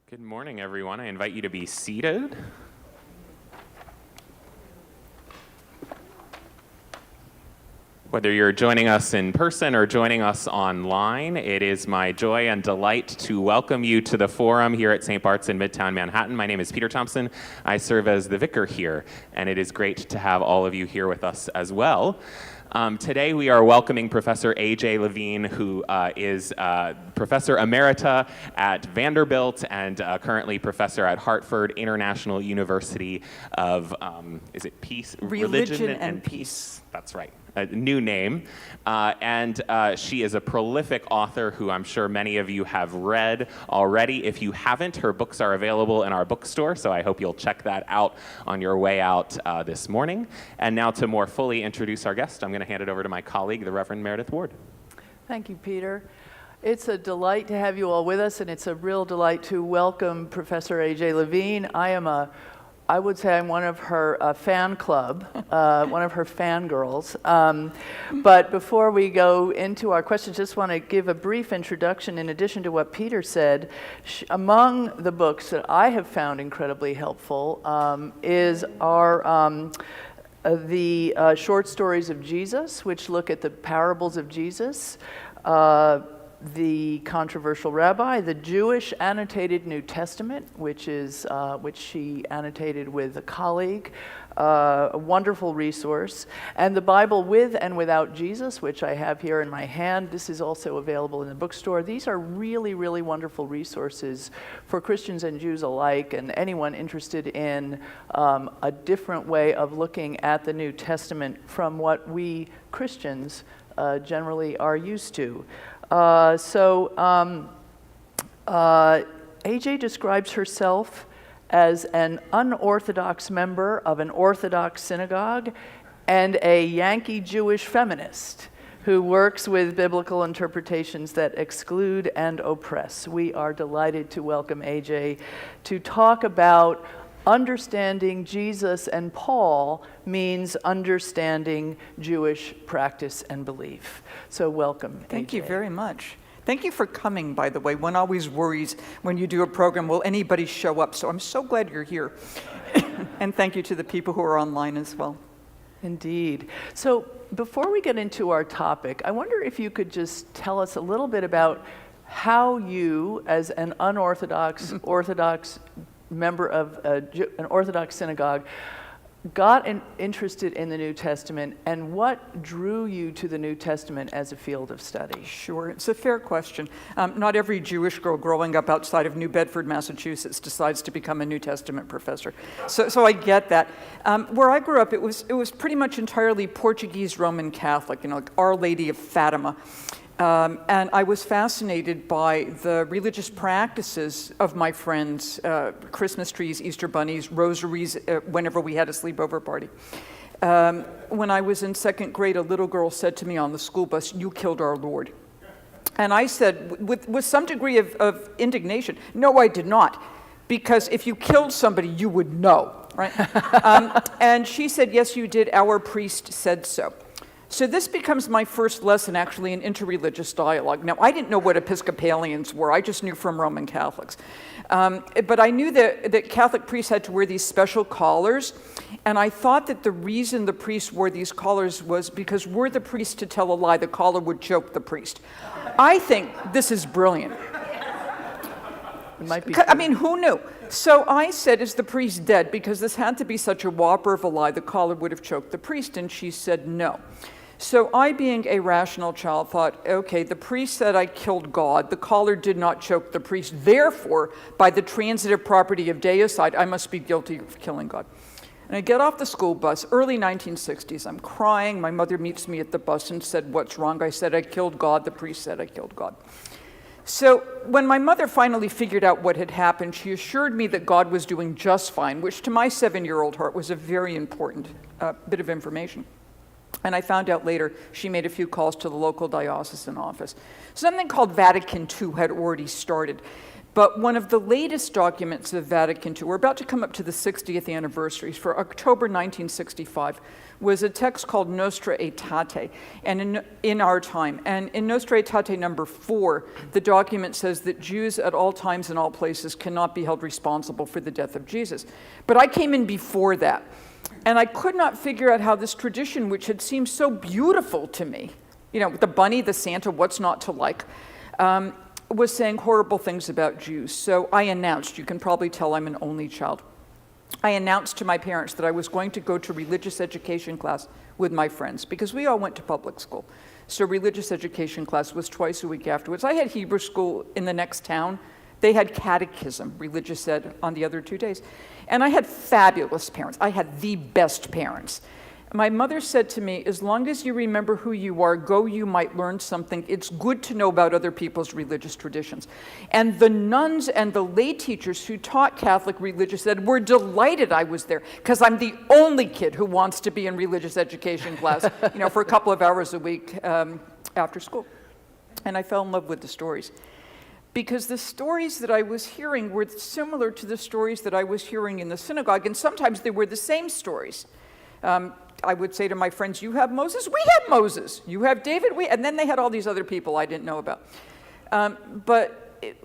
Good morning, everyone. I invite you to be seated. Whether you're joining us in person or joining us online, it is my joy and delight to welcome you to the forum here at St. Bart's in Midtown Manhattan. My name is Peter Thompson. I serve as the vicar here, and it is great to have all of you here with us as well. Today we are welcoming Professor A.J. Lavine, who is Professor Emerita at Vanderbilt and currently Professor at Hartford International University of, is it Peace? Religion and Peace. That's right. A new name. And she is a prolific author who I'm sure many of you have read already. If you haven't, her books are available in our bookstore, so I hope you'll check that out on your way out this morning. And now to more fully introduce our guest, I'm going to hand it over to my colleague, the Reverend Meredith Ward. Thank you, Peter. It's a delight to have you all with us, and it's a real delight to welcome Professor A.J. Lavine. I would say I'm one of her fan club, one of her fangirls. But before we go into our questions, just want to give a brief introduction. In addition to what Peter said, among the books that I have found incredibly helpful is the short stories of Jesus, which look at the parables of Jesus, the Controversial Rabbi, the Jewish Annotated New Testament, which she annotated with a colleague, a wonderful resource, and the Bible with and Without Jesus, which I have here in my hand. This is also available in the bookstore. These are really, really wonderful resources for Christians and Jews alike, and anyone interested in a different way of looking at the New Testament from what we Christians generally are used to. A.J. describes herself as an unorthodox member of an Orthodox synagogue and a Yankee Jewish feminist who works with biblical interpretations that exclude and oppress. We are delighted to welcome A.J. to talk about understanding Jesus and Paul means understanding Jewish practice and belief. So welcome, Thank AJ. you very much. Thank you for coming, by the way. One always worries when you do a program, will anybody show up? So I'm so glad you're here. And thank you to the people who are online as well. Indeed. So before we get into our topic, I wonder if you could just tell us a little bit about how you, as an unorthodox, Orthodox member of an Orthodox synagogue, got interested in the New Testament, and what drew you to the New Testament as a field of study? Sure, it's a fair question. Not every Jewish girl growing up outside of New Bedford, Massachusetts decides to become a New Testament professor. So I get that. Where I grew up, it was pretty much entirely Portuguese Roman Catholic, like Our Lady of Fatima. And I was fascinated by the religious practices of my friends, Christmas trees, Easter bunnies, rosaries, whenever we had a sleepover party. When I was in second grade, a little girl said to me on the school bus, "You killed our Lord." And I said, with some degree of indignation, "No, I did not. Because if you killed somebody, you would know," right? And she said, "Yes, you did. Our priest said so." So this becomes my first lesson, actually, in interreligious dialogue. Now, I didn't know what Episcopalians were. I just knew from Roman Catholics. But I knew that Catholic priests had to wear these special collars, and I thought that the reason the priests wore these collars was because were the priest to tell a lie, the collar would choke the priest. I think this is brilliant. It might be I mean, who knew? So I said, "Is the priest dead?" Because this had to be such a whopper of a lie, the collar would have choked the priest, and she said no. So I, being a rational child, thought, okay, the priest said I killed God. The collar did not choke the priest. Therefore, by the transitive property of deicide, I must be guilty of killing God. And I get off the school bus, early 1960s. I'm crying. My mother meets me at the bus and said, "What's wrong?" I said, "I killed God." The priest said I killed God. So when my mother finally figured out what had happened, she assured me that God was doing just fine, which to my 7-year-old heart was a very important bit of information. And I found out later she made a few calls to the local diocesan office. Something called Vatican II had already started. But one of the latest documents of Vatican II, we're about to come up to the 60th anniversary, for October 1965, was a text called Nostra Aetate, and in our time. And in Nostra Aetate number 4, the document says that Jews at all times and all places cannot be held responsible for the death of Jesus. But I came in before that, and I could not figure out how this tradition, which had seemed so beautiful to me, you know, the bunny, the Santa, what's not to like, was saying horrible things about Jews. So I announced, you can probably tell I'm an only child, I announced to my parents that I was going to go to religious education class with my friends, because we all went to public school. So religious education class was twice a week afterwards. I had Hebrew school in the next town. They had catechism, religious ed, on the other 2 days. And I had fabulous parents. I had the best parents. My mother said to me, as long as you remember who you are, go, you might learn something. It's good to know about other people's religious traditions. And the nuns and the lay teachers who taught Catholic religious ed were delighted I was there, because I'm the only kid who wants to be in religious education class, you know, for a couple of hours a week after school. And I fell in love with the stories, because the stories that I was hearing were similar to the stories that I was hearing in the synagogue, and sometimes they were the same stories. I would say to my friends, you have Moses? We had Moses. You have David? And then they had all these other people I didn't know about.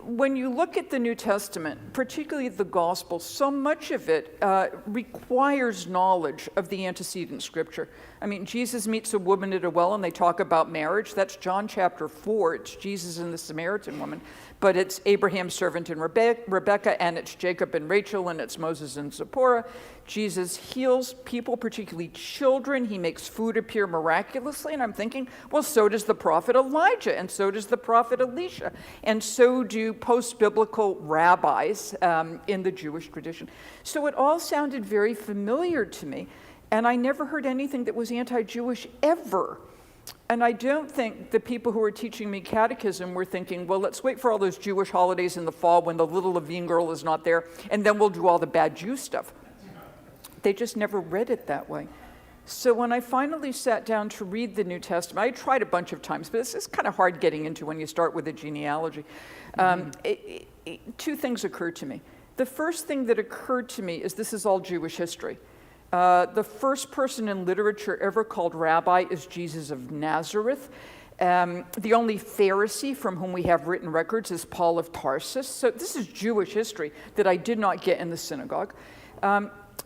When you look at the New Testament, particularly the Gospel, so much of it requires knowledge of the antecedent scripture. I mean, Jesus meets a woman at a well and they talk about marriage. That's John chapter 4. It's Jesus and the Samaritan woman. But it's Abraham's servant and Rebecca, and it's Jacob and Rachel, and it's Moses and Zipporah. Jesus heals people, particularly children. He makes food appear miraculously. And I'm thinking, well, so does the prophet Elijah, and so does the prophet Elisha, and so do post-biblical rabbis in the Jewish tradition. So it all sounded very familiar to me, and I never heard anything that was anti-Jewish ever. And I don't think the people who were teaching me catechism were thinking, well, let's wait for all those Jewish holidays in the fall when the little Lavine girl is not there, and then we'll do all the bad Jew stuff. They just never read it that way. So when I finally sat down to read the New Testament, I tried a bunch of times, but it's kind of hard getting into when you start with a genealogy. Two things occurred to me. The first thing that occurred to me is this is all Jewish history. The first person in literature ever called rabbi is Jesus of Nazareth. The only Pharisee from whom we have written records is Paul of Tarsus. So this is Jewish history that I did not get in the synagogue.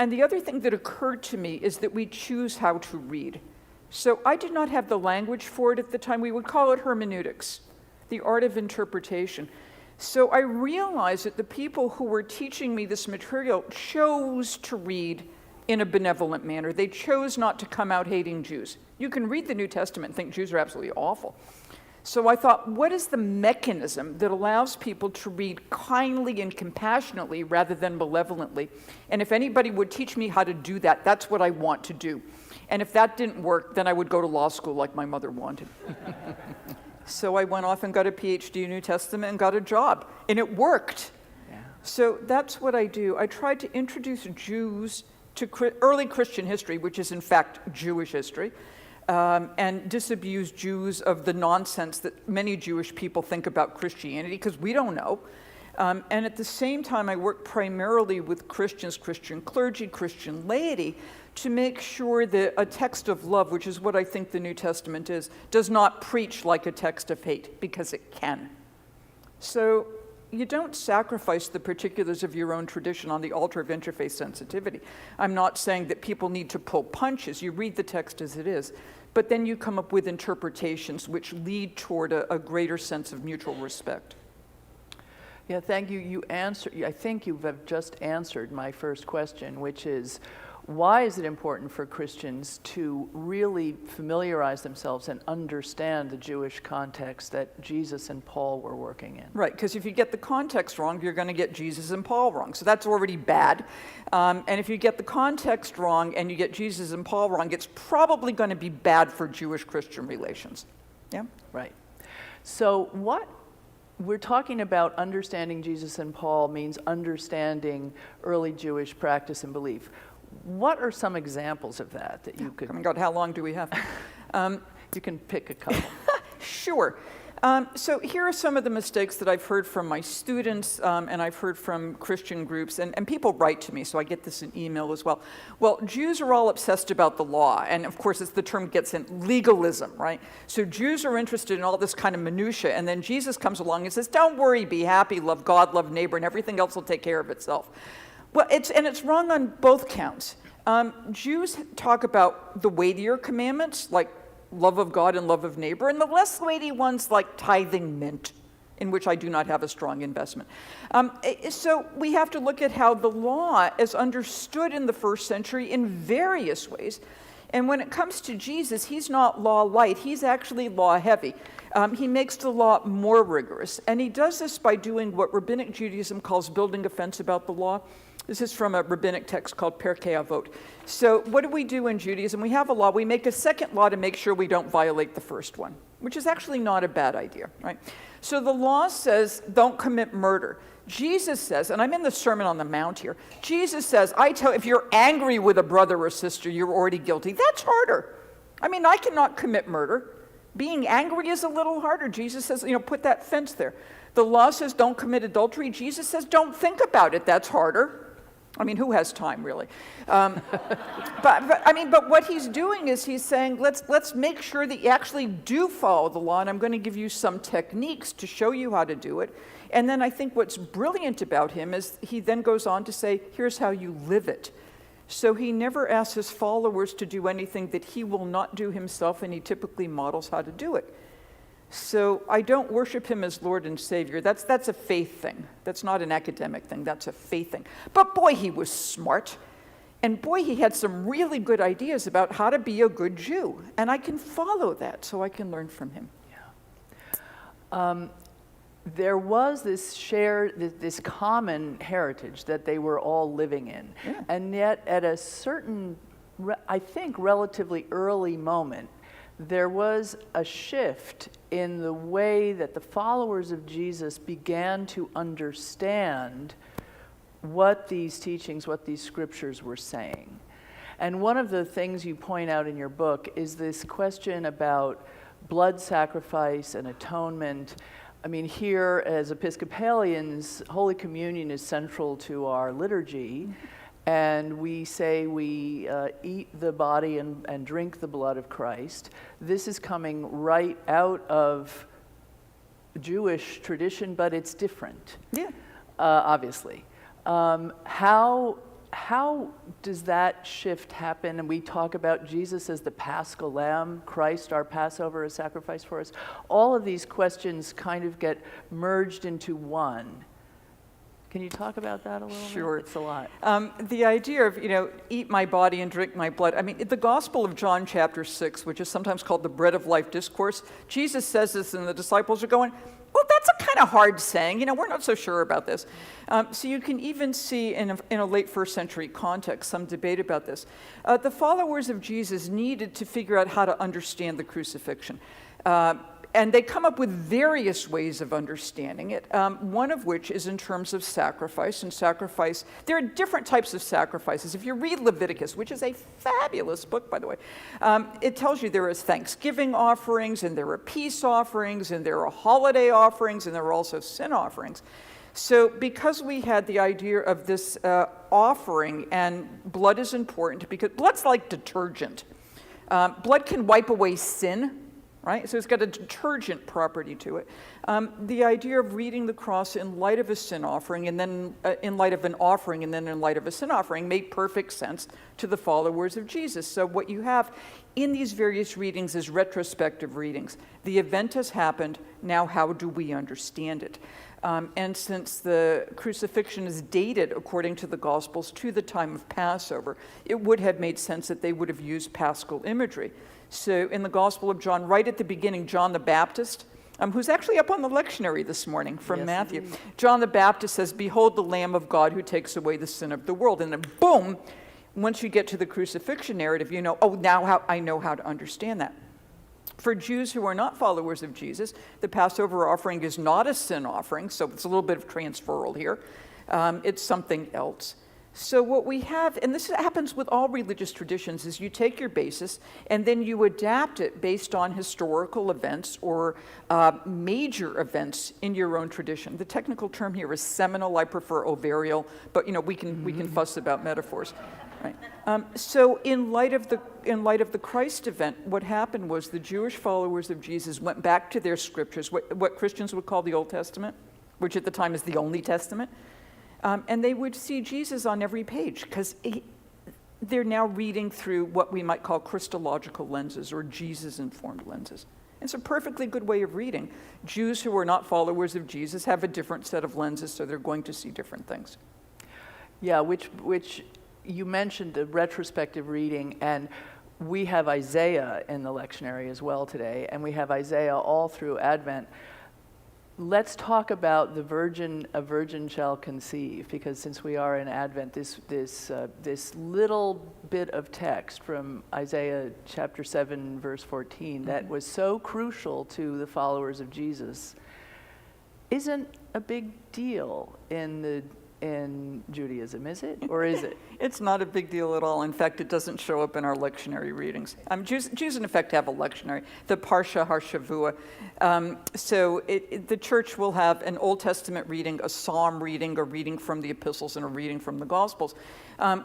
And the other thing that occurred to me is that we choose how to read. So I did not have the language for it at the time. We would call it hermeneutics, the art of interpretation. So I realized that the people who were teaching me this material chose to read in a benevolent manner. They chose not to come out hating Jews. You can read the New Testament and think Jews are absolutely awful. So I thought, what is the mechanism that allows people to read kindly and compassionately rather than malevolently? And if anybody would teach me how to do that, that's what I want to do. And if that didn't work, then I would go to law school like my mother wanted. So I went off and got a PhD in New Testament and got a job. And it worked. Yeah. So that's what I do. I tried to introduce Jews to early Christian history, which is in fact Jewish history, and disabuse Jews of the nonsense that many Jewish people think about Christianity, because we don't know. And at the same time, I work primarily with Christians, Christian clergy, Christian laity, to make sure that a text of love, which is what I think the New Testament is, does not preach like a text of hate, because it can. So you don't sacrifice the particulars of your own tradition on the altar of interfaith sensitivity. I'm not saying that people need to pull punches. You read the text as it is, but then you come up with interpretations which lead toward a greater sense of mutual respect. Yeah, thank you. I think you have just answered my first question, which is, why is it important for Christians to really familiarize themselves and understand the Jewish context that Jesus and Paul were working in? Right, because if you get the context wrong, you're going to get Jesus and Paul wrong. So that's already bad. And if you get the context wrong and you get Jesus and Paul wrong, it's probably going to be bad for Jewish-Christian relations. Yeah? Right. So we're talking about understanding Jesus and Paul means understanding early Jewish practice and belief. What are some examples of that you could... Oh my God, how long do we have? You can pick a couple. Sure. So here are some of the mistakes that I've heard from my students, and I've heard from Christian groups, and people write to me, so I get this in email as well. Well, Jews are all obsessed about the law, and of course, as the term gets in, legalism, right? So Jews are interested in all this kind of minutia, and then Jesus comes along and says, don't worry, be happy, love God, love neighbor, and everything else will take care of itself. Well, it's wrong on both counts. Jews talk about the weightier commandments, like love of God and love of neighbor, and the less weighty ones like tithing mint, in which I do not have a strong investment. So we have to look at how the law is understood in the first century in various ways. And when it comes to Jesus, he's not law light, he's actually law heavy. He makes the law more rigorous, and he does this by doing what Rabbinic Judaism calls building a fence about the law. This is from a rabbinic text called Pirkei Avot. So what do we do in Judaism? We have a law. We make a second law to make sure we don't violate the first one, which is actually not a bad idea, right? So the law says, don't commit murder. Jesus says, and I'm in the Sermon on the Mount here, Jesus says, if you're angry with a brother or sister, you're already guilty. That's harder. I mean, I cannot commit murder. Being angry is a little harder. Jesus says, put that fence there. The law says, don't commit adultery. Jesus says, don't think about it. That's harder. I mean, who has time, really? But what he's doing is he's saying, let's make sure that you actually do follow the law, and I'm going to give you some techniques to show you how to do it. And then I think what's brilliant about him is he then goes on to say, here's how you live it. So he never asks his followers to do anything that he will not do himself, and he typically models how to do it. So I don't worship him as Lord and Savior. That's a faith thing. That's not an academic thing. That's a faith thing. But boy, he was smart. And boy, he had some really good ideas about how to be a good Jew. And I can follow that, so I can learn from him. Yeah. There was this common heritage that they were all living in. Yeah. And yet at a certain, I think, relatively early moment, there was a shift in the way that the followers of Jesus began to understand what these teachings, what these scriptures were saying. And one of the things you point out in your book is this question about blood sacrifice and atonement. I mean, here as Episcopalians, Holy Communion is central to our liturgy. And we say we eat the body and drink the blood of Christ. This is coming right out of Jewish tradition, but it's different. Yeah, obviously. How does that shift happen? And we talk about Jesus as the Paschal Lamb, Christ, our Passover, a sacrifice for us. All of these questions kind of get merged into one. Can you talk about that a little bit? Sure. It's a lot. The idea of, eat my body and drink my blood. I mean, the Gospel of John chapter 6, which is sometimes called the bread of life discourse, Jesus says this and the disciples are going, well, that's a kind of hard saying. We're not so sure about this. So you can even see in a late first century context some debate about this. The followers of Jesus needed to figure out how to understand the crucifixion. And they come up with various ways of understanding it, one of which is in terms of sacrifice. And sacrifice, there are different types of sacrifices. If you read Leviticus, which is a fabulous book, by the way, it tells you there is thanksgiving offerings, and there are peace offerings, and there are holiday offerings, and there are also sin offerings. So because we had the idea of this offering, and blood is important, because blood's like detergent. Blood can wipe away sin. Right? So it's got a detergent property to it. The idea of reading the cross in light of a sin offering, and then in light of an offering, and then in light of a sin offering, made perfect sense to the followers of Jesus. So what you have in these various readings is retrospective readings. The event has happened, now how do we understand it? And since the crucifixion is dated, according to the Gospels, to the time of Passover, it would have made sense that they would have used paschal imagery. So in the Gospel of John, right at the beginning, John the Baptist, who's actually up on the lectionary this morning from Matthew, indeed. John the Baptist says, "Behold the Lamb of God who takes away the sin of the world." And then boom, once you get to the crucifixion narrative, I know how to understand that. For Jews who are not followers of Jesus, the Passover offering is not a sin offering, so it's a little bit of transferal here. It's something else. So what we have, and this happens with all religious traditions, is you take your basis and then you adapt it based on historical events or major events in your own tradition. The technical term here is seminal. I prefer ovarial, but we can fuss about metaphors. Right. So in light of the Christ event, what happened was the Jewish followers of Jesus went back to their scriptures, what Christians would call the Old Testament, which at the time is the only testament. And they would see Jesus on every page because they're now reading through what we might call Christological lenses or Jesus-informed lenses. It's a perfectly good way of reading. Jews who are not followers of Jesus have a different set of lenses, so they're going to see different things. Yeah, which you mentioned the retrospective reading, and we have Isaiah in the lectionary as well today, and we have Isaiah all through Advent. Let's talk about a virgin shall conceive, because since we are in Advent, this little bit of text from Isaiah chapter 7, verse 14, that was so crucial to the followers of Jesus, isn't a big deal in Judaism, is it? Or is it? It's not a big deal at all. In fact, it doesn't show up in our lectionary readings. Jews in effect have a lectionary, the Parsha HaShavua. So the church will have an Old Testament reading, a psalm reading, a reading from the epistles, and a reading from the Gospels.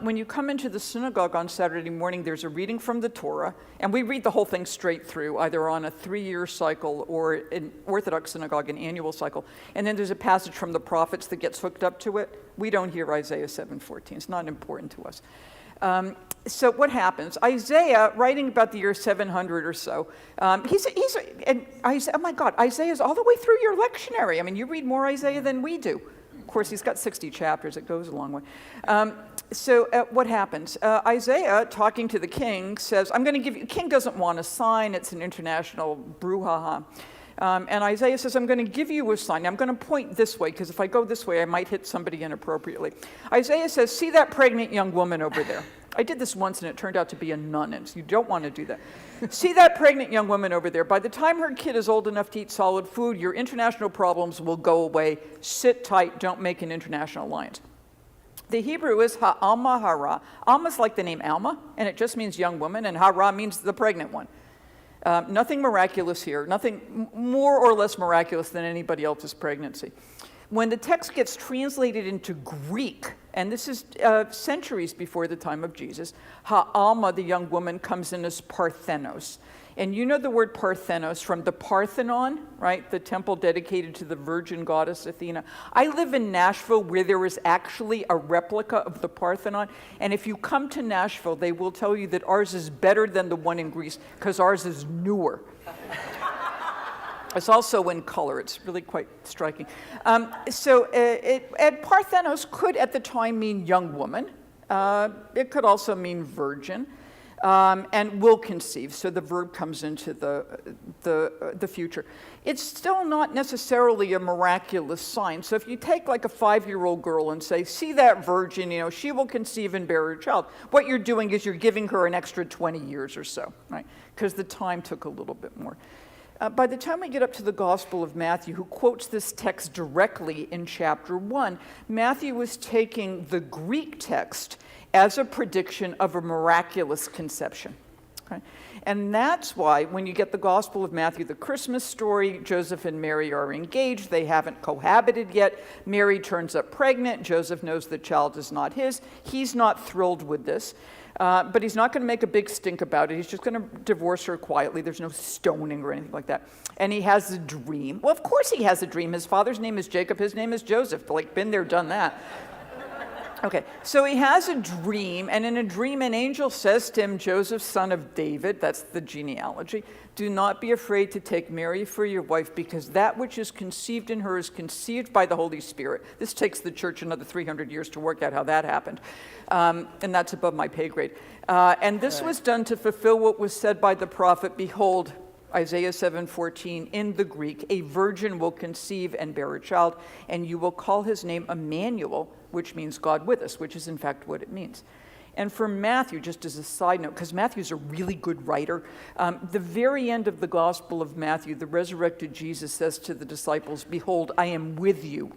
When you come into the synagogue on Saturday morning, there's a reading from the Torah, and we read the whole thing straight through, either on a 3-year cycle or in Orthodox synagogue, an annual cycle. And then there's a passage from the prophets that gets hooked up to it. We don't hear Isaiah 7:14. It's not important to us. So what happens? Isaiah, writing about the year 700 or so, oh my God, Isaiah's all the way through your lectionary. I mean, you read more Isaiah than we do. Of course, he's got 60 chapters. It goes a long way. So what happens? Isaiah, talking to the king, says, I'm going to give you, the king doesn't want a sign. It's an international brouhaha. And Isaiah says, I'm going to give you a sign. I'm going to point this way, because if I go this way, I might hit somebody inappropriately. Isaiah says, see that pregnant young woman over there? I did this once, and it turned out to be a nun, and you don't want to do that. See that pregnant young woman over there? By the time her kid is old enough to eat solid food, your international problems will go away. Sit tight. Don't make an international alliance. The Hebrew is ha'alma hara. Alma's like the name Alma, and it just means young woman, and hara means the pregnant one. Nothing miraculous here, nothing more or less miraculous than anybody else's pregnancy. When the text gets translated into Greek, and this is centuries before the time of Jesus, ha'alma, the young woman, comes in as parthenos. And you know the word parthenos from the Parthenon, right? The temple dedicated to the virgin goddess Athena. I live in Nashville where there is actually a replica of the Parthenon. And if you come to Nashville, they will tell you that ours is better than the one in Greece because ours is newer. It's also in color. It's really quite striking. And Parthenos could at the time mean young woman. It could also mean virgin. And will conceive, so the verb comes into the future. It's still not necessarily a miraculous sign. So if you take like a 5-year-old girl and say, see that virgin, she will conceive and bear a child, what you're doing is you're giving her an extra 20 years or so, right? Because the time took a little bit more. By the time we get up to the Gospel of Matthew, who quotes this text directly in chapter 1, Matthew was taking the Greek text as a prediction of a miraculous conception. Okay? And that's why when you get the Gospel of Matthew, the Christmas story, Joseph and Mary are engaged. They haven't cohabited yet. Mary turns up pregnant. Joseph knows the child is not his. He's not thrilled with this. But he's not going to make a big stink about it. He's just going to divorce her quietly. There's no stoning or anything like that. And he has a dream. Well, of course he has a dream. His father's name is Jacob. His name is Joseph. Like, been there, done that. Okay, so he has a dream, and in a dream an angel says to him, Joseph, son of David, that's the genealogy, do not be afraid to take Mary for your wife, because that which is conceived in her is conceived by the Holy Spirit. This takes the church another 300 years to work out how that happened, and that's above my pay grade. And this was done to fulfill what was said by the prophet, behold, Isaiah 7:14, in the Greek, a virgin will conceive and bear a child, and you will call his name Emmanuel, which means God with us, which is in fact what it means. And for Matthew, just as a side note, because Matthew's a really good writer, the very end of the Gospel of Matthew, the resurrected Jesus says to the disciples, behold, I am with you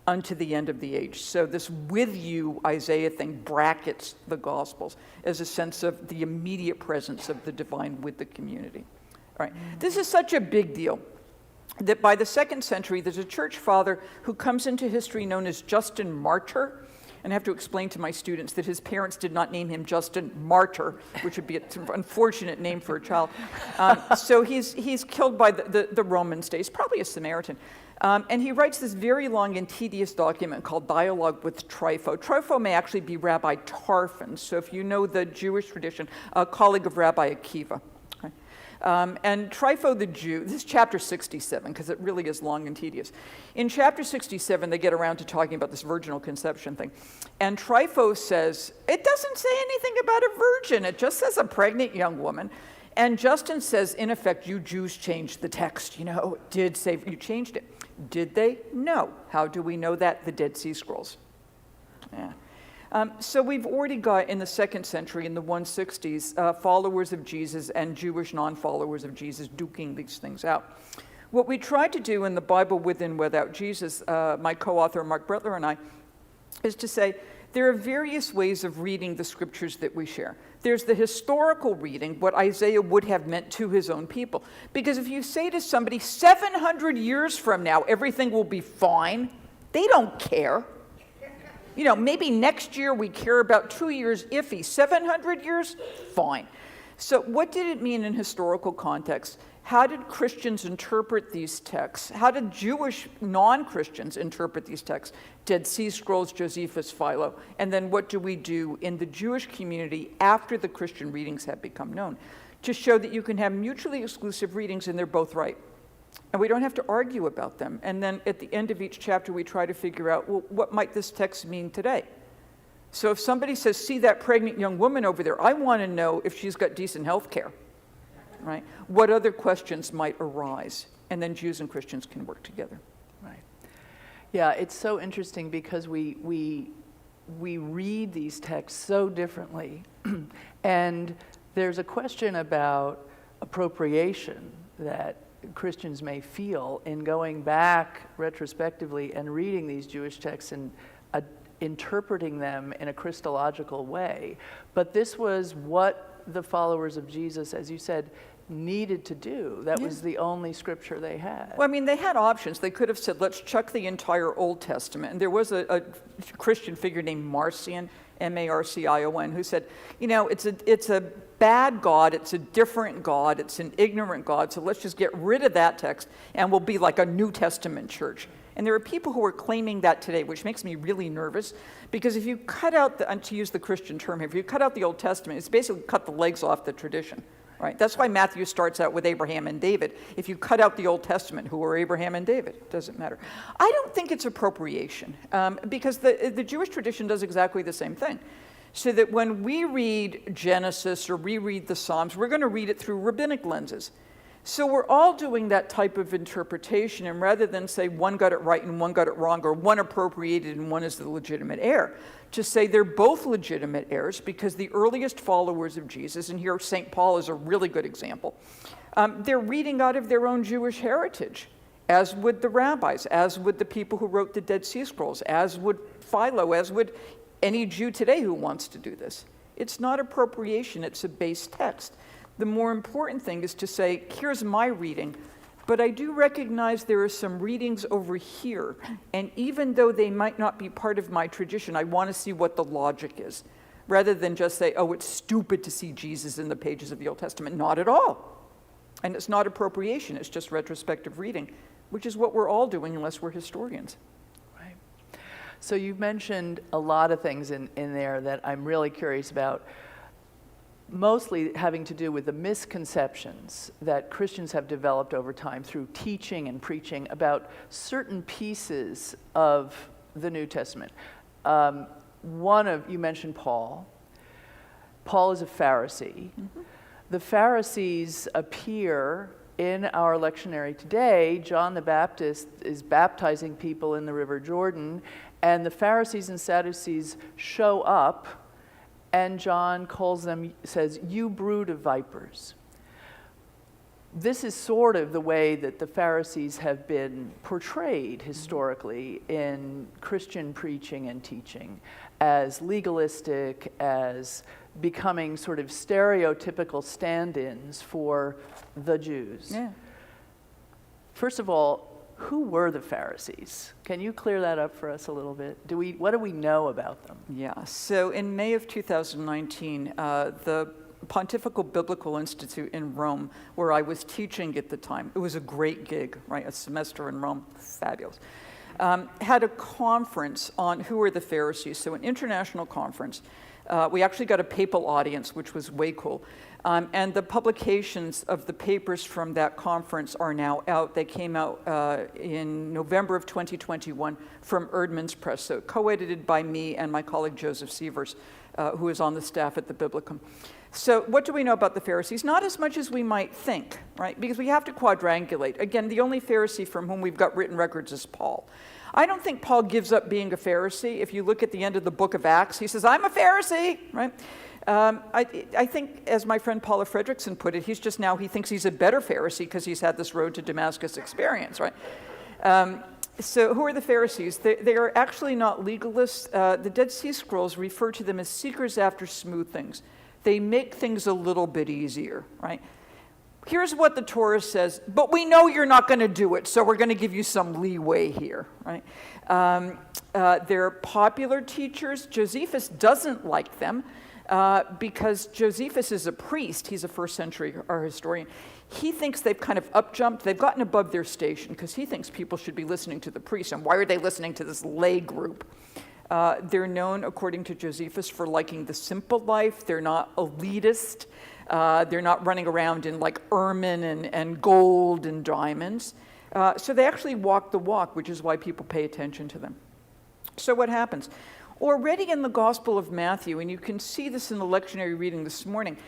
unto the end of the age. So this with you Isaiah thing brackets the Gospels as a sense of the immediate presence of the divine with the community. All right. This is such a big deal that by the 2nd century, there's a church father who comes into history known as Justin Martyr. And I have to explain to my students that his parents did not name him Justin Martyr, which would be an unfortunate name for a child. So he's killed by the Roman state. He's probably a Samaritan. And he writes this very long and tedious document called Dialogue with Trypho. Trypho may actually be Rabbi Tarfon. So if you know the Jewish tradition, a colleague of Rabbi Akiva. And Trypho the Jew, this is chapter 67, because it really is long and tedious. In chapter 67, they get around to talking about this virginal conception thing. And Trypho says, it doesn't say anything about a virgin, it just says a pregnant young woman. And Justin says, in effect, you Jews changed the text, it did say, you changed it. Did they? No. How do we know that? The Dead Sea Scrolls. Yeah. So we've already got, in the 2nd century, in the 160s, followers of Jesus and Jewish non-followers of Jesus duking these things out. What we tried to do in the Bible With and Without Jesus, my co-author Mark Bretler and I, is to say there are various ways of reading the scriptures that we share. There's the historical reading, what Isaiah would have meant to his own people. Because if you say to somebody, 700 years from now, everything will be fine, they don't care. Maybe next year we care about 2 years iffy. 700 years? Fine. So what did it mean in historical context? How did Christians interpret these texts? How did Jewish non-Christians interpret these texts? Dead Sea Scrolls, Josephus, Philo. And then what do we do in the Jewish community after the Christian readings have become known? To show that you can have mutually exclusive readings and they're both right. And we don't have to argue about them. And then at the end of each chapter, we try to figure out, well, what might this text mean today? So if somebody says, see that pregnant young woman over there, I want to know if she's got decent health care, right? What other questions might arise? And then Jews and Christians can work together. Right. Yeah, it's so interesting because we read these texts so differently. And there's a question about appropriation that Christians may feel in going back retrospectively and reading these Jewish texts and interpreting them in a Christological way. But this was what the followers of Jesus, as you said, needed to do. That was the only scripture they had. Well, they had options. They could have said, let's chuck the entire Old Testament. And there was a Christian figure named Marcion, Marcion, who said, it's a bad God, it's a different God, it's an ignorant God, so let's just get rid of that text and we'll be like a New Testament church. And there are people who are claiming that today, which makes me really nervous, because if you cut out, to use the Christian term here, if you cut out the Old Testament, it's basically cut the legs off the tradition. Right? That's why Matthew starts out with Abraham and David. If you cut out the Old Testament, who are Abraham and David? It doesn't matter. I don't think it's appropriation, because the Jewish tradition does exactly the same thing. So that when we read Genesis or reread the Psalms, we're going to read it through rabbinic lenses. So we're all doing that type of interpretation, and rather than say one got it right and one got it wrong, or one appropriated and one is the legitimate heir, to say they're both legitimate heirs, because the earliest followers of Jesus, and here St. Paul is a really good example, they're reading out of their own Jewish heritage, as would the rabbis, as would the people who wrote the Dead Sea Scrolls, as would Philo, as would any Jew today who wants to do this. It's not appropriation, it's a base text. The more important thing is to say, here's my reading, but I do recognize there are some readings over here, and even though they might not be part of my tradition, I want to see what the logic is, rather than just say, oh, it's stupid to see Jesus in the pages of the Old Testament. Not at all. And it's not appropriation, it's just retrospective reading, which is what we're all doing unless we're historians. Right. So you've mentioned a lot of things in there that I'm really curious about, mostly having to do with the misconceptions that Christians have developed over time through teaching and preaching about certain pieces of the New Testament. You mentioned Paul. Paul is a Pharisee. Mm-hmm. The Pharisees appear in our lectionary today. John the Baptist is baptizing people in the River Jordan, and the Pharisees and Sadducees show up, and John calls them, says, you brood of vipers. this is sort of the way that the Pharisees have been portrayed historically in Christian preaching and teaching, as legalistic, as becoming sort of stereotypical stand-ins for the Jews. Yeah. First of all, who were the Pharisees? Can you clear that up for us a little bit? What do we know about them? Yeah, so in May of 2019, the Pontifical Biblical Institute in Rome, where I was teaching at the time, it was a great gig, right? A semester in Rome, fabulous. Had a conference on who were the Pharisees, so an international conference. We actually got a papal audience, which was way cool. And the publications of the papers from that conference are now out. They came out in November of 2021 from Erdman's Press, so co-edited by me and my colleague Joseph Sievers, who is on the staff at the Biblicum. So what do we know about the Pharisees? Not as much as we might think, right? Because we have to quadrangulate. Again, the only Pharisee from whom we've got written records is Paul. I don't think Paul gives up being a Pharisee. If you look at the end of the book of Acts, he says, I'm a Pharisee, right? I think, as my friend Paula Fredrickson put it, he thinks he's a better Pharisee because he's had this road to Damascus experience, right? So who are the Pharisees? They are actually not legalists. The Dead Sea Scrolls refer to them as seekers after smooth things. They make things a little bit easier, right? Here's what the Torah says, but we know you're not going to do it, so we're going to give you some leeway here, right? They're popular teachers. Josephus doesn't like them because Josephus is a priest. He's a first century art historian. He thinks they've kind of up-jumped. They've gotten above their station because he thinks people should be listening to the priest. And why are they listening to this lay group? They're known, according to Josephus, for liking the simple life. They're not elitist. They're not running around in like ermine and gold and diamonds. So they actually walk the walk, which is why people pay attention to them. So what happens? Already in the Gospel of Matthew, and you can see this in the lectionary reading this morning,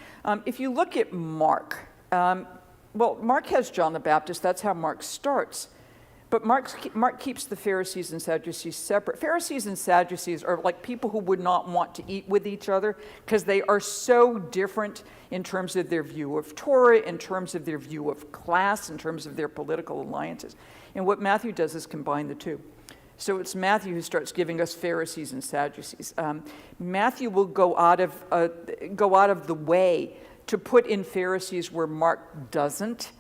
if you look at Mark, Mark has John the Baptist. That's how Mark starts. But Mark keeps the Pharisees and Sadducees separate. Pharisees and Sadducees are like people who would not want to eat with each other because they are so different in terms of their view of Torah, in terms of their view of class, in terms of their political alliances. And what Matthew does is combine the two. So it's Matthew who starts giving us Pharisees and Sadducees. Matthew will go out of the way to put in Pharisees where Mark doesn't,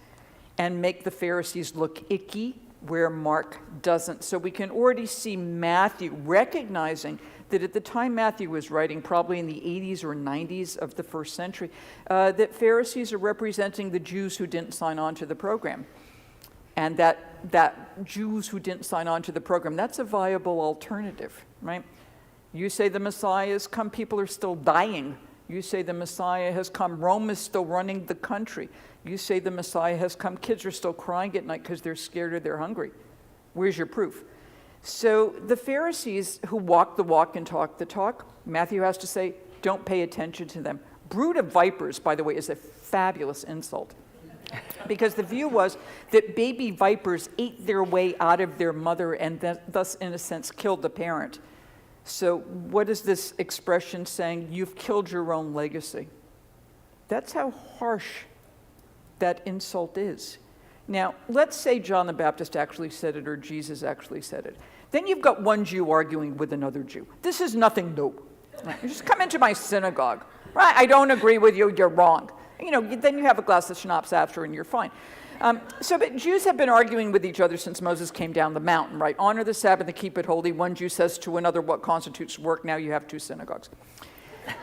and make the Pharisees look icky where Mark doesn't. So we can already see Matthew recognizing that at the time Matthew was writing, probably in the 80s or 90s of the first century, that Pharisees are representing the Jews who didn't sign on to the program. And that Jews who didn't sign on to the program, that's a viable alternative, right? You say the Messiah has come, people are still dying. You say the Messiah has come, Rome is still running the country. You say the Messiah has come, kids are still crying at night because they're scared or they're hungry. Where's your proof? So the Pharisees who walk the walk and talk the talk, Matthew has to say, don't pay attention to them. Brood of vipers, by the way, is a fabulous insult. Because the view was that baby vipers ate their way out of their mother and thus, in a sense, killed the parent. So what is this expression saying? You've killed your own legacy. That's how harsh that insult is. Now, let's say John the Baptist actually said it or Jesus actually said it. Then you've got one Jew arguing with another Jew. This is nothing new. Right? You just come into my synagogue. Right? I don't agree with you, you're wrong. Then you have a glass of schnapps after and you're fine. But Jews have been arguing with each other since Moses came down the mountain, right? Honor the Sabbath and keep it holy. One Jew says to another, what constitutes work? Now you have two synagogues.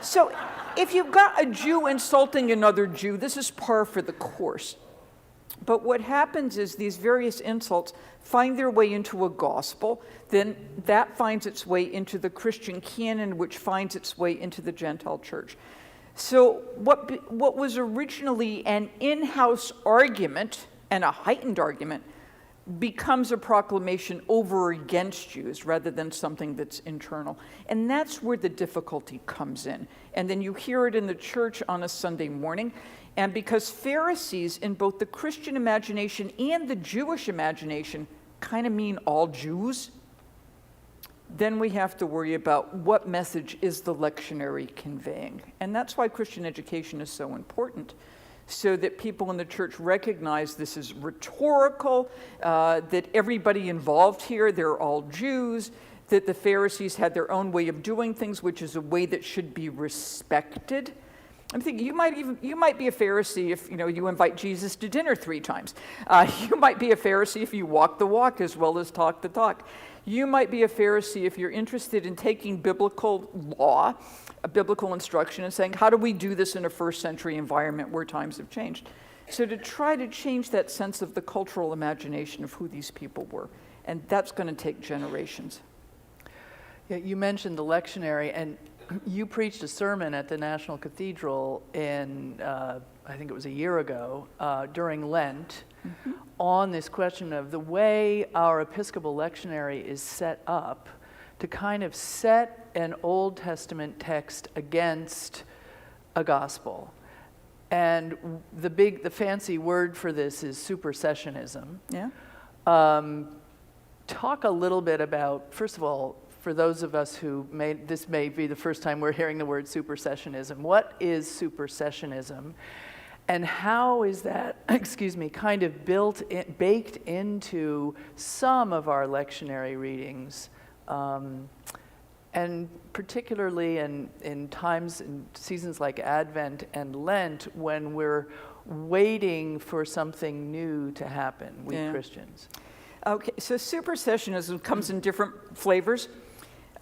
So if you've got a Jew insulting another Jew, this is par for the course. But what happens is these various insults find their way into a gospel, then that finds its way into the Christian canon, which finds its way into the Gentile church. So what was originally an in-house argument, and a heightened argument, becomes a proclamation over against Jews rather than something that's internal. And that's where the difficulty comes in. And then you hear it in the church on a Sunday morning. And because Pharisees in both the Christian imagination and the Jewish imagination kind of mean all Jews, then we have to worry about what message is the lectionary conveying. And that's why Christian education is so important. so that people in the church recognize this is rhetorical, that everybody involved here, they're all Jews, that the Pharisees had their own way of doing things, which is a way that should be respected. I'm thinking you might be a Pharisee if you invite Jesus to dinner 3 times. You might be a Pharisee if you walk the walk as well as talk the talk. You might be a Pharisee if you're interested in taking biblical law, a biblical instruction, and saying, how do we do this in a first century environment where times have changed? So to try to change that sense of the cultural imagination of who these people were, and that's going to take generations. Yeah, you mentioned the lectionary, and you preached a sermon at the National Cathedral in, I think it was a year ago, during Lent, on this question of the way our Episcopal lectionary is set up to kind of set an Old Testament text against a gospel. And the fancy word for this is supersessionism. Yeah. Talk a little bit about, first of all, for those of us who this may be the first time we're hearing the word supersessionism. What is supersessionism? And how is that, kind of baked into some of our lectionary readings? And particularly in times and seasons like Advent and Lent, when we're waiting for something new to happen, we Christians. Okay, so supersessionism comes in different flavors.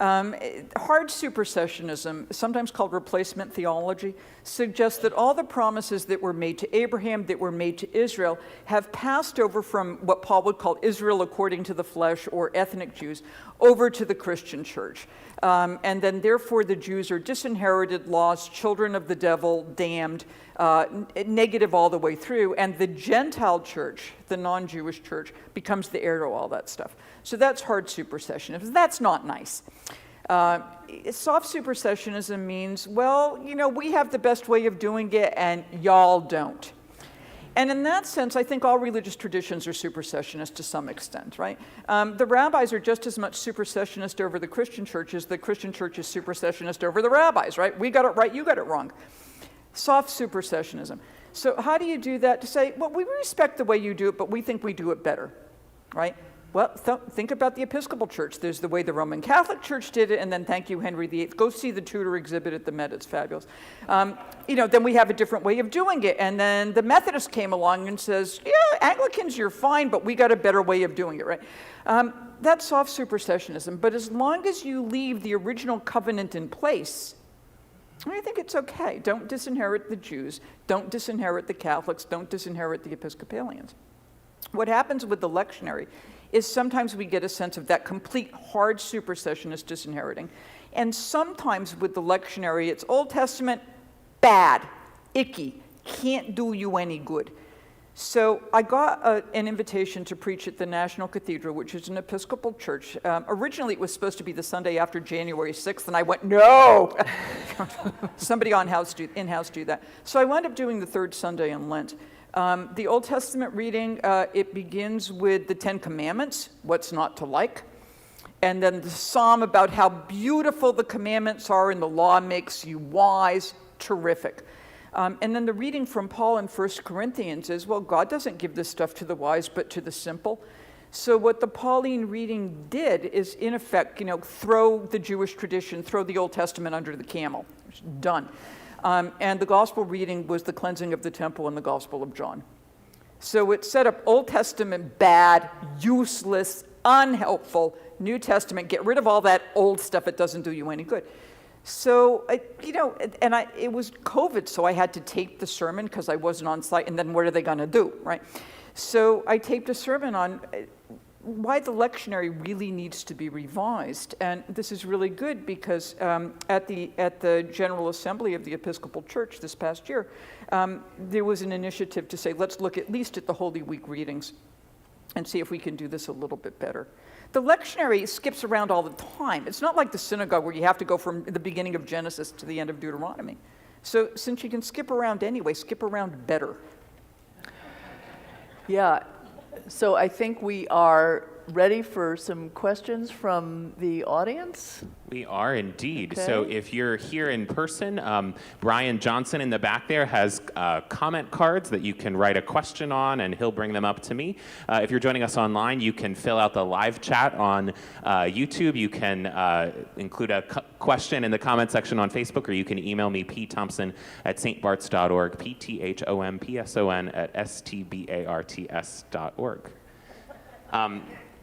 Hard supersessionism, sometimes called replacement theology, suggests that all the promises that were made to Abraham, that were made to Israel, have passed over from what Paul would call Israel according to the flesh, or ethnic Jews, over to the Christian church. And then therefore the Jews are disinherited, lost, children of the devil, damned, negative all the way through, and the Gentile church, the non-Jewish church, becomes the heir to all that stuff. So that's hard supersessionism. That's not nice. Soft supersessionism means, well, we have the best way of doing it and y'all don't. And in that sense, I think all religious traditions are supersessionist to some extent, right? The rabbis are just as much supersessionist over the Christian church as the Christian church is supersessionist over the rabbis, right? We got it right, you got it wrong. Soft supersessionism. So how do you do that? To say, well, we respect the way you do it, but we think we do it better, right? Well, think about the Episcopal Church. There's the way the Roman Catholic Church did it, and then thank you, Henry VIII. Go see the Tudor exhibit at the Met. It's fabulous. Then we have a different way of doing it. And then the Methodist came along and says, yeah, Anglicans, you're fine, but we got a better way of doing it, right? That's soft supersessionism. But as long as you leave the original covenant in place, I think it's okay. Don't disinherit the Jews. Don't disinherit the Catholics. Don't disinherit the Episcopalians. What happens with the lectionary is sometimes we get a sense of that complete hard supersessionist disinheriting. And sometimes with the lectionary, it's Old Testament, bad, icky, can't do you any good. So I got an invitation to preach at the National Cathedral, which is an Episcopal church. Originally, it was supposed to be the Sunday after January 6th, and I went, no! Somebody in-house do that. So I wound up doing the third Sunday in Lent. The Old Testament reading, it begins with the 10 Commandments, what's not to like, and then the psalm about how beautiful the commandments are and the law makes you wise, terrific. And then the reading from Paul in 1 Corinthians is, well, God doesn't give this stuff to the wise, but to the simple. So what the Pauline reading did is, in effect, throw the Jewish tradition, throw the Old Testament under the camel. It's done. And the gospel reading was the cleansing of the temple in the Gospel of John. So it set up Old Testament bad, useless, unhelpful, New Testament, get rid of all that old stuff, it doesn't do you any good. So, it was COVID, so I had to tape the sermon because I wasn't on site, and then what are they going to do, right? So I taped a sermon on why the lectionary really needs to be revised. And this is really good because at the General Assembly of the Episcopal Church this past year, there was an initiative to say, let's look at least at the Holy Week readings and see if we can do this a little bit better. The lectionary skips around all the time. It's not like the synagogue where you have to go from the beginning of Genesis to the end of Deuteronomy. So since you can skip around anyway, skip around better. Yeah, so I think we are ready for some questions from the audience? We are indeed. Okay. So if you're here in person, Brian Johnson in the back there has comment cards that you can write a question on, and he'll bring them up to me. If you're joining us online, you can fill out the live chat on YouTube. You can include a question in the comment section on Facebook, or you can email me, pthompson@stbarts.org, pthompson@stbarts.org.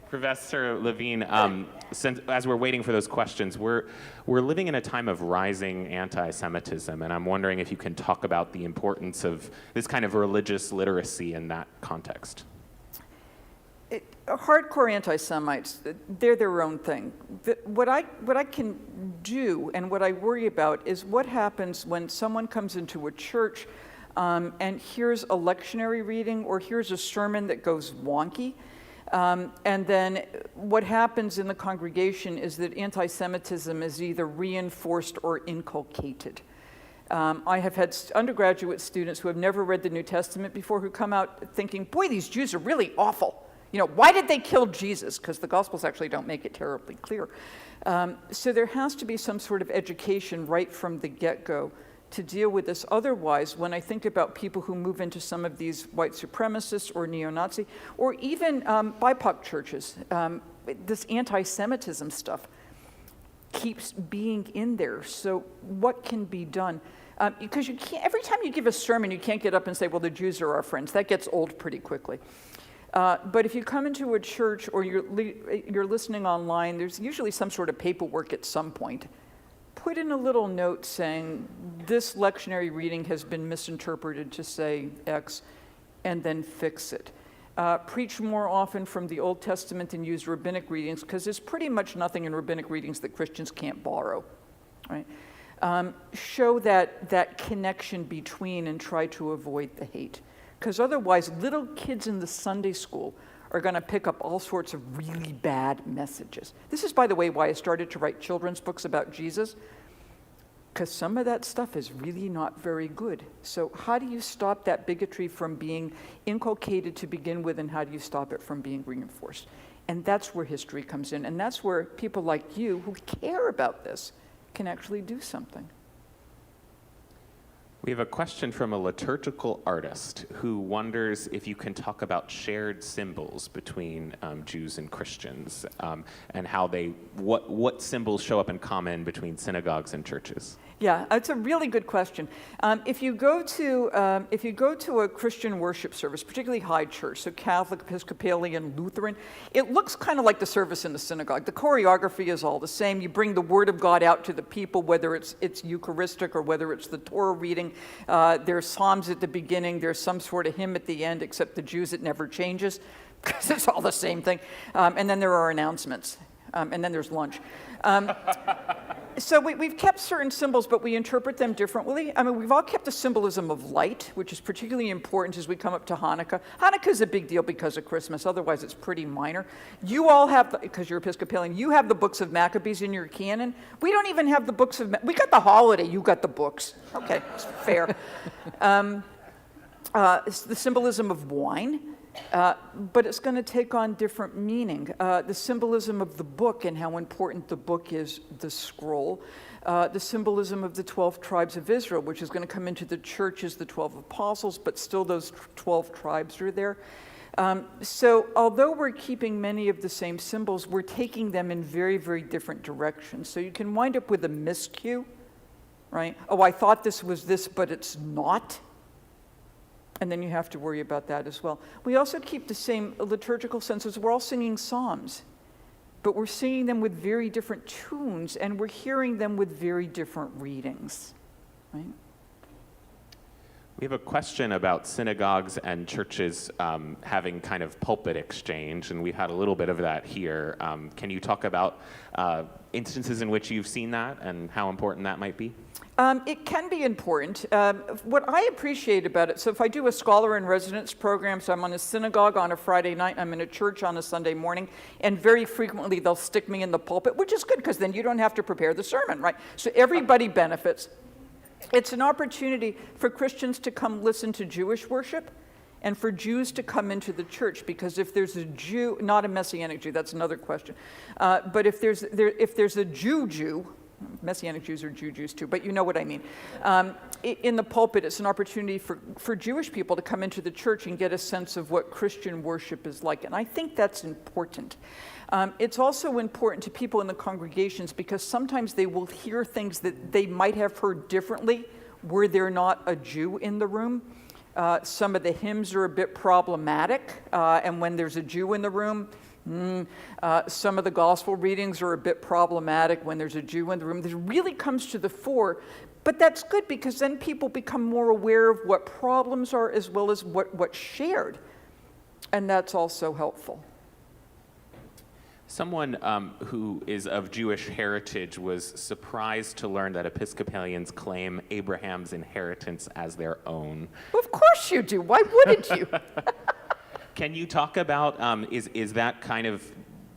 Professor Lavine, since, as we're waiting for those questions, we're living in a time of rising anti-Semitism, and I'm wondering if you can talk about the importance of this kind of religious literacy in that context. Hardcore anti-Semites, they're their own thing. What I can do and what I worry about is what happens when someone comes into a church and hears a lectionary reading or hears a sermon that goes wonky. And then what happens in the congregation is that anti-Semitism is either reinforced or inculcated. I have had undergraduate students who have never read the New Testament before who come out thinking, boy, these Jews are really awful. You know, why did they kill Jesus? Because the Gospels actually don't make it terribly clear. So there has to be some sort of education right from the get-go to deal with this. Otherwise, when I think about people who move into some of these white supremacist or neo-Nazi, or even BIPOC churches, this anti-Semitism stuff keeps being in there. So what can be done? Because you can't, every time you give a sermon, you can't get up and say, well, the Jews are our friends. That gets old pretty quickly. But if you come into a church or you're listening online, there's usually some sort of paperwork at some point. Put in a little note saying, this lectionary reading has been misinterpreted to say X, and then fix it. Preach more often from the Old Testament and use rabbinic readings, because there's pretty much nothing in rabbinic readings that Christians can't borrow, right? Show that connection between and try to avoid the hate. Because otherwise, little kids in the Sunday school are going to pick up all sorts of really bad messages. This is, by the way, why I started to write children's books about Jesus, because some of that stuff is really not very good. So how do you stop that bigotry from being inculcated to begin with, and how do you stop it from being reinforced? And that's where history comes in, and that's where people like you who care about this can actually do something. We have a question from a liturgical artist who wonders if you can talk about shared symbols between Jews and Christians, and how what symbols show up in common between synagogues and churches. Yeah, it's a really good question. If you go to a Christian worship service, particularly high church, so Catholic, Episcopalian, Lutheran, it looks kind of like the service in the synagogue. The choreography is all the same. You bring the Word of God out to the people, whether it's Eucharistic or whether it's the Torah reading. There's psalms at the beginning. There's some sort of hymn at the end, except the Jews, it never changes because it's all the same thing. And then there are announcements, and then there's lunch. So we've kept certain symbols, but we interpret them differently. I mean, we've all kept the symbolism of light, which is particularly important as we come up to Hanukkah. Hanukkah is a big deal because of Christmas. Otherwise, it's pretty minor. You all have, because you're Episcopalian, you have the books of Maccabees in your canon. We don't even have the books of, we got the holiday, you got the books. Okay, it's fair. It's the symbolism of wine. But it's going to take on different meaning. The symbolism of the book and how important the book is, the scroll. The symbolism of the 12 tribes of Israel, which is going to come into the church as the 12 apostles, but still those 12 tribes are there. So although we're keeping many of the same symbols, we're taking them in very, very different directions. So you can wind up with a miscue, right? Oh, I thought this was this, but it's not. And then you have to worry about that as well. We also keep the same liturgical senses. We're all singing psalms, but we're singing them with very different tunes, and we're hearing them with very different readings, right? We have a question about synagogues and churches having kind of pulpit exchange, and we had a little bit of that here. Can you talk about instances in which you've seen that and how important that might be? It can be important. What I appreciate about it, so if I do a scholar in residence program, so I'm on a synagogue on a Friday night, I'm in a church on a Sunday morning, and very frequently they'll stick me in the pulpit, which is good because then you don't have to prepare the sermon, right? So everybody benefits. It's an opportunity for Christians to come listen to Jewish worship and for Jews to come into the church, because if there's a Jew, not a Messianic Jew, that's another question, but if there's a Jew, Messianic Jews are Jews too, but you know what I mean. In the pulpit, it's an opportunity for Jewish people to come into the church and get a sense of what Christian worship is like, and I think that's important. It's also important to people in the congregations because sometimes they will hear things that they might have heard differently were there not a Jew in the room. Some of the hymns are a bit problematic, and when there's a Jew in the room, some of the gospel readings are a bit problematic when there's a Jew in the room. This really comes to the fore, but that's good because then people become more aware of what problems are as well as what's shared, and that's also helpful. Someone who is of Jewish heritage was surprised to learn that Episcopalians claim Abraham's inheritance as their own. Well, of course you do. Why wouldn't you? Can you talk about, is that kind of,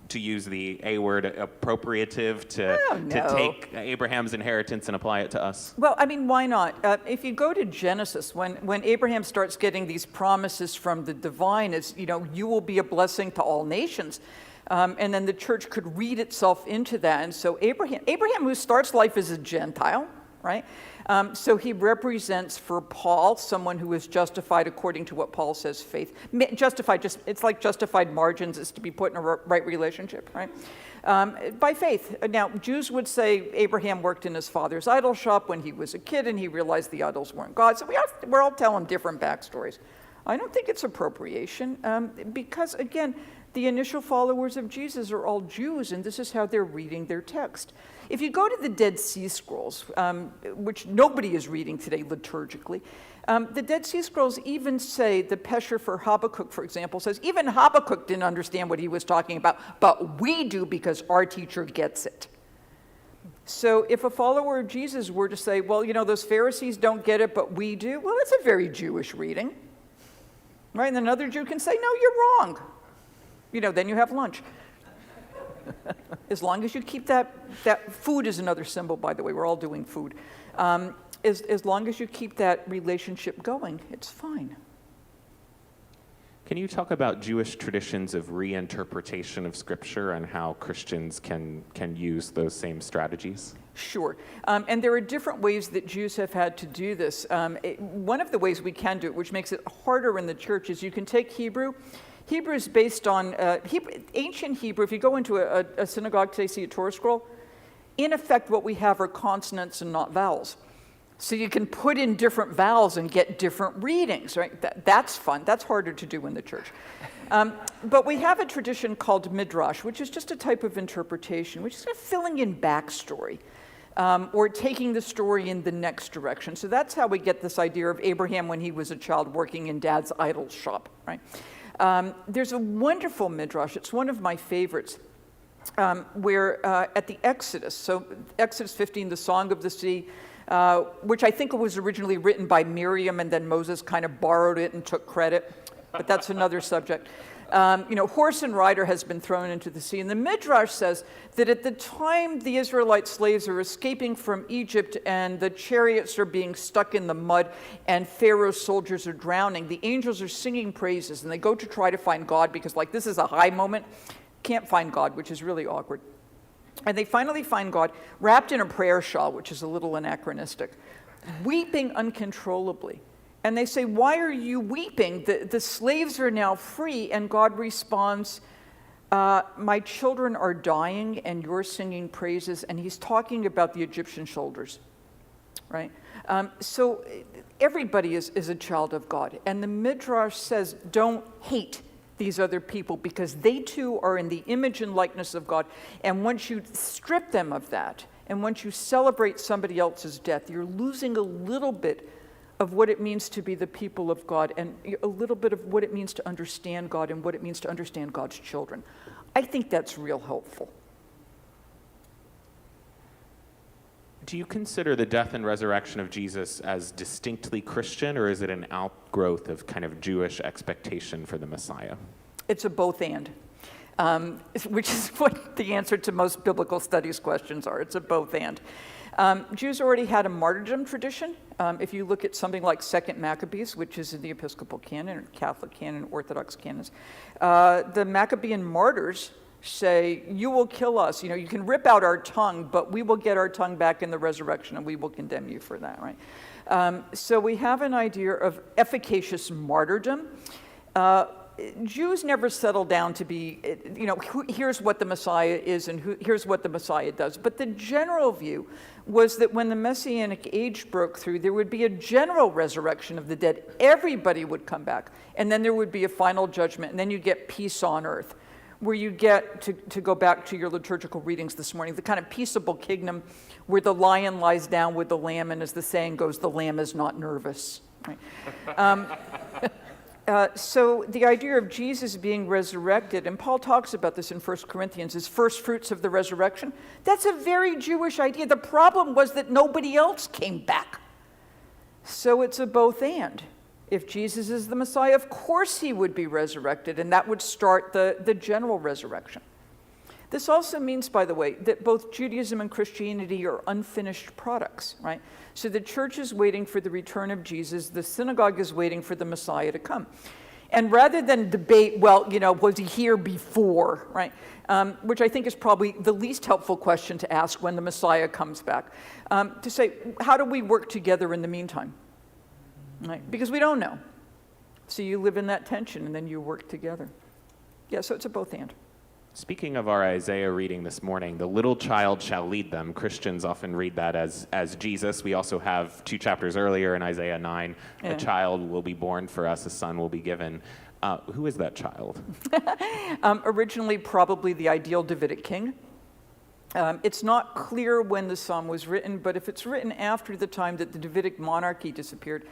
to use the A word, appropriative to take Abraham's inheritance and apply it to us? Well, I mean, why not? If you go to Genesis, when Abraham starts getting these promises from the divine, it's, you will be a blessing to all nations. And then the church could read itself into that. And so Abraham who starts life as a Gentile, right? So he represents for Paul someone who is justified according to what Paul says faith. Justified, it's like justified margins, is to be put in a right relationship, right? By faith. Now, Jews would say Abraham worked in his father's idol shop when he was a kid and he realized the idols weren't God. So we're all telling different backstories. I don't think it's appropriation because, again, the initial followers of Jesus are all Jews, and this is how they're reading their text. If you go to the Dead Sea Scrolls, which nobody is reading today liturgically, the Dead Sea Scrolls even say, the Pesher for Habakkuk, for example, says, even Habakkuk didn't understand what he was talking about, but we do because our teacher gets it. So if a follower of Jesus were to say, well, those Pharisees don't get it, but we do, well, that's a very Jewish reading. Right? And another Jew can say, no, you're wrong. Then you have lunch. As long as you keep that food is another symbol, by the way, we're all doing food. As long as you keep that relationship going, it's fine. Can you talk about Jewish traditions of reinterpretation of Scripture and how Christians can use those same strategies? Sure. And there are different ways that Jews have had to do this. One of the ways we can do it, which makes it harder in the church, is you can take Hebrew. Hebrew is based on ancient Hebrew. If you go into a synagogue today, see a Torah scroll, in effect what we have are consonants and not vowels. So you can put in different vowels and get different readings, right? That's fun. That's harder to do in the church. But we have a tradition called midrash, which is just a type of interpretation, which is kind of filling in backstory or taking the story in the next direction. So that's how we get this idea of Abraham when he was a child working in dad's idol shop, right? There's a wonderful midrash. It's one of my favorites. Where at the Exodus, so Exodus 15, the Song of the Sea, which I think was originally written by Miriam and then Moses kind of borrowed it and took credit, but that's another subject. Horse and rider has been thrown into the sea, and the Midrash says that at the time the Israelite slaves are escaping from Egypt and the chariots are being stuck in the mud and Pharaoh's soldiers are drowning, the angels are singing praises, and they go to try to find God because, this is a high moment. Can't find God, which is really awkward. And they finally find God wrapped in a prayer shawl, which is a little anachronistic, weeping uncontrollably. And they say, why are you weeping? The slaves are now free. And God responds, my children are dying and you're singing praises. And he's talking about the Egyptian shoulders, right? So everybody is a child of God. And the Midrash says, don't hate these other people because they too are in the image and likeness of God. And once you strip them of that, and once you celebrate somebody else's death, you're losing a little bit of what it means to be the people of God and a little bit of what it means to understand God and what it means to understand God's children. I think that's real helpful. Do you consider the death and resurrection of Jesus as distinctly Christian, or is it an outgrowth of kind of Jewish expectation for the Messiah? It's a both and. which is what the answer to most biblical studies questions are. It's a both and. Jews already had a martyrdom tradition. If you look at something like 2nd Maccabees, which is in the Episcopal canon, or Catholic canon, Orthodox canons, the Maccabean martyrs say, you will kill us. You can rip out our tongue, but we will get our tongue back in the resurrection, and we will condemn you for that, right? So we have an idea of efficacious martyrdom. Jews never settle down to be, here's what the Messiah is and here's what the Messiah does. But the general view was that when the Messianic age broke through, there would be a general resurrection of the dead. Everybody would come back. And then there would be a final judgment. And then you get peace on earth, where you get, to go back to your liturgical readings this morning, the kind of peaceable kingdom where the lion lies down with the lamb, and as the saying goes, the lamb is not nervous. Right? So the idea of Jesus being resurrected, and Paul talks about this in 1 Corinthians, is first fruits of the resurrection. That's a very Jewish idea. The problem was that nobody else came back. So it's a both and. If Jesus is the Messiah, of course he would be resurrected, and that would start the general resurrection. This also means, by the way, that both Judaism and Christianity are unfinished products, right? So the church is waiting for the return of Jesus. The synagogue is waiting for the Messiah to come. And rather than debate, was he here before, right? Which I think is probably the least helpful question to ask when the Messiah comes back. To say, how do we work together in the meantime? Right? Because we don't know. So you live in that tension and then you work together. Yeah, so it's a both and. Speaking of our Isaiah reading this morning, the little child shall lead them. Christians often read that as Jesus. We also have 2 chapters earlier in Isaiah 9, a child will be born for us, a son will be given. Who is that child? Originally, probably the ideal Davidic king. It's not clear when the psalm was written, but if it's written after the time that the Davidic monarchy disappeared,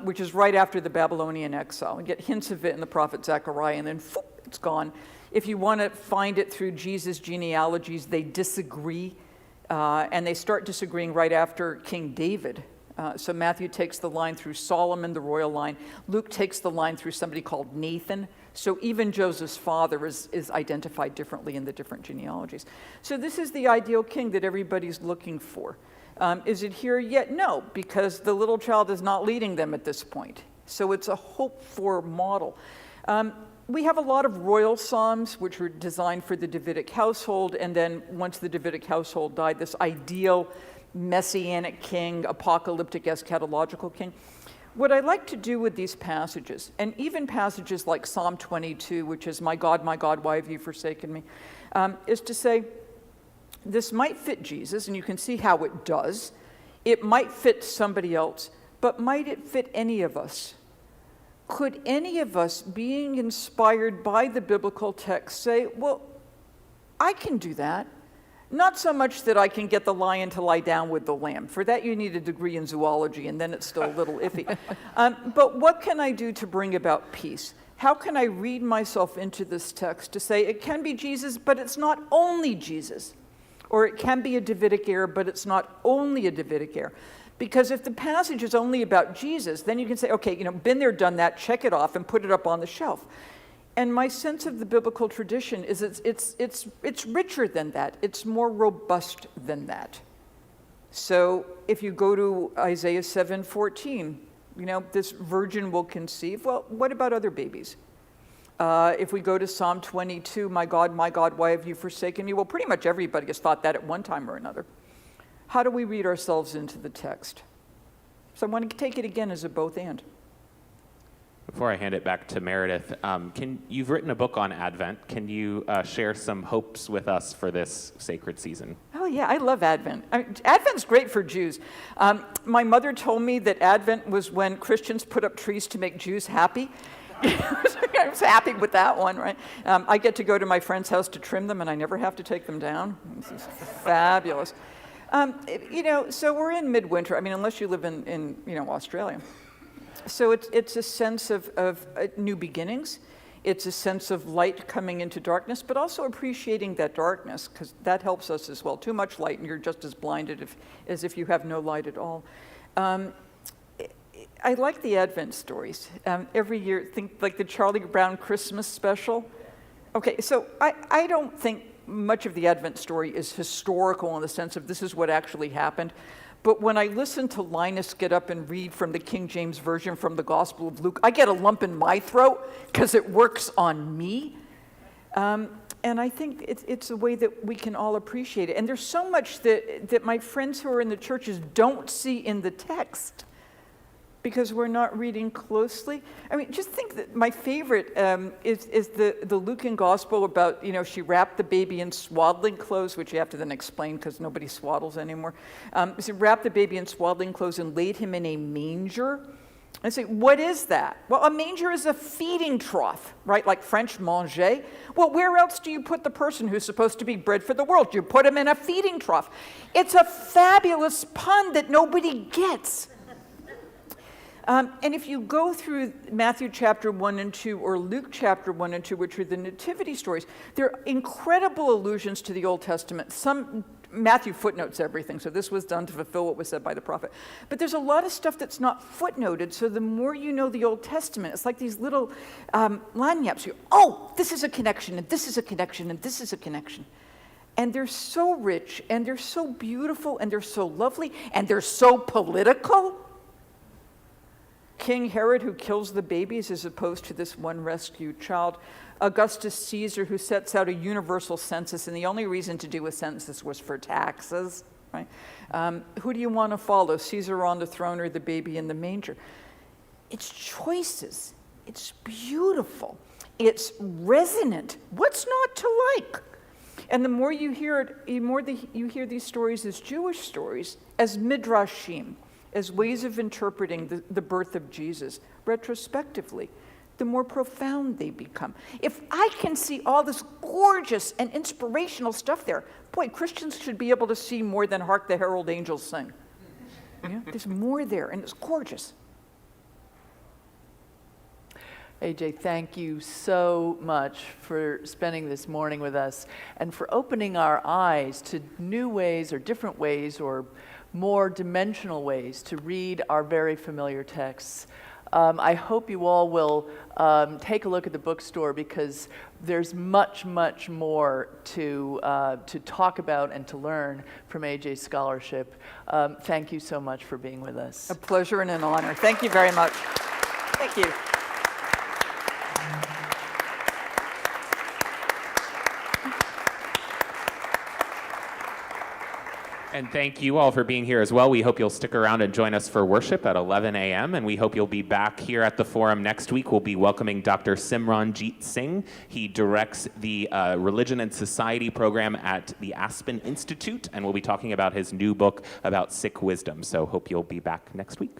which is right after the Babylonian exile, we get hints of it in the prophet Zechariah, and then it's gone. If you want to find it through Jesus' genealogies, they disagree, and they start disagreeing right after King David. So Matthew takes the line through Solomon, the royal line. Luke takes the line through somebody called Nathan. So even Joseph's father is identified differently in the different genealogies. So this is the ideal king that everybody's looking for. Is it here yet? No, because the little child is not leading them at this point. So it's a hope-for model. We have a lot of royal psalms, which were designed for the Davidic household, and then once the Davidic household died, this ideal messianic king, apocalyptic, eschatological king. What I like to do with these passages, and even passages like Psalm 22, which is, my God, why have you forsaken me, is to say, this might fit Jesus, and you can see how it does. It might fit somebody else, but might it fit any of us? Could any of us, being inspired by the biblical text, say, well, I can do that. Not so much that I can get the lion to lie down with the lamb. For that, you need a degree in zoology, and then it's still a little iffy. But what can I do to bring about peace? How can I read myself into this text to say it can be Jesus, but it's not only Jesus? Or it can be a Davidic heir, but it's not only a Davidic heir. Because if the passage is only about Jesus, then you can say, okay, been there, done that, check it off, and put it up on the shelf. And my sense of the biblical tradition is it's richer than that. It's more robust than that. So if you go to Isaiah 7:14, this virgin will conceive. Well, what about other babies? If we go to Psalm 22, my God, why have you forsaken me? Well, pretty much everybody has thought that at one time or another. How do we read ourselves into the text? So I want to take it again as a both and. Before I hand it back to Meredith, you've written a book on Advent. Can you share some hopes with us for this sacred season? Oh yeah, I love Advent. Advent's great for Jews. My mother told me that Advent was when Christians put up trees to make Jews happy. I was happy with that one, right? I get to go to my friend's house to trim them, and I never have to take them down. This is fabulous. So we're in midwinter. Unless you live in Australia. So it's a sense of new beginnings. It's a sense of light coming into darkness, but also appreciating that darkness, because that helps us as well. Too much light, and you're just as blinded as if you have no light at all. I like the Advent stories. Every year, think like the Charlie Brown Christmas special. Okay, so I don't think much of the Advent story is historical in the sense of this is what actually happened. But when I listen to Linus get up and read from the King James Version from the Gospel of Luke, I get a lump in my throat because it works on me. And I think it's a way that we can all appreciate it. And there's so much that my friends who are in the churches don't see in the text because we're not reading closely. I mean, just think that my favorite is the Lucan Gospel about, she wrapped the baby in swaddling clothes, which you have to then explain because nobody swaddles anymore. She wrapped the baby in swaddling clothes and laid him in a manger. And say, what is that? Well, a manger is a feeding trough, right? Like French manger. Well, where else do you put the person who's supposed to be bread for the world? You put him in a feeding trough. It's a fabulous pun that nobody gets. And if you go through Matthew chapter 1 and 2 or Luke chapter 1 and 2, which are the nativity stories, there are incredible allusions to the Old Testament. Matthew footnotes everything, so this was done to fulfill what was said by the prophet. But there's a lot of stuff that's not footnoted, so the more you know the Old Testament, it's like these little lagniappes. This is a connection, and this is a connection, and this is a connection. And they're so rich, and they're so beautiful, and they're so lovely, and they're so political. King Herod, who kills the babies as opposed to this one rescued child. Augustus Caesar, who sets out a universal census, and the only reason to do a census was for taxes, right? Who do you want to follow, Caesar on the throne or the baby in the manger? It's choices. It's beautiful. It's resonant. What's not to like? And the more you hear it, the more you hear these stories as Jewish stories, as midrashim, as ways of interpreting the birth of Jesus retrospectively, the more profound they become. If I can see all this gorgeous and inspirational stuff there, boy, Christians should be able to see more than Hark the Herald Angels Sing. There's more there, and it's gorgeous. AJ, thank you so much for spending this morning with us and for opening our eyes to new ways or different ways or more dimensional ways to read our very familiar texts. I hope you all will take a look at the bookstore because there's much, much more to talk about and to learn from AJ's scholarship. Thank you so much for being with us. A pleasure and an honor. Thank you very much. Thank you. And thank you all for being here as well. We hope you'll stick around and join us for worship at 11 a.m. And we hope you'll be back here at the forum next week. We'll be welcoming Dr. Simranjeet Singh. He directs the Religion and Society program at the Aspen Institute, and we'll be talking about his new book about Sikh wisdom. So hope you'll be back next week.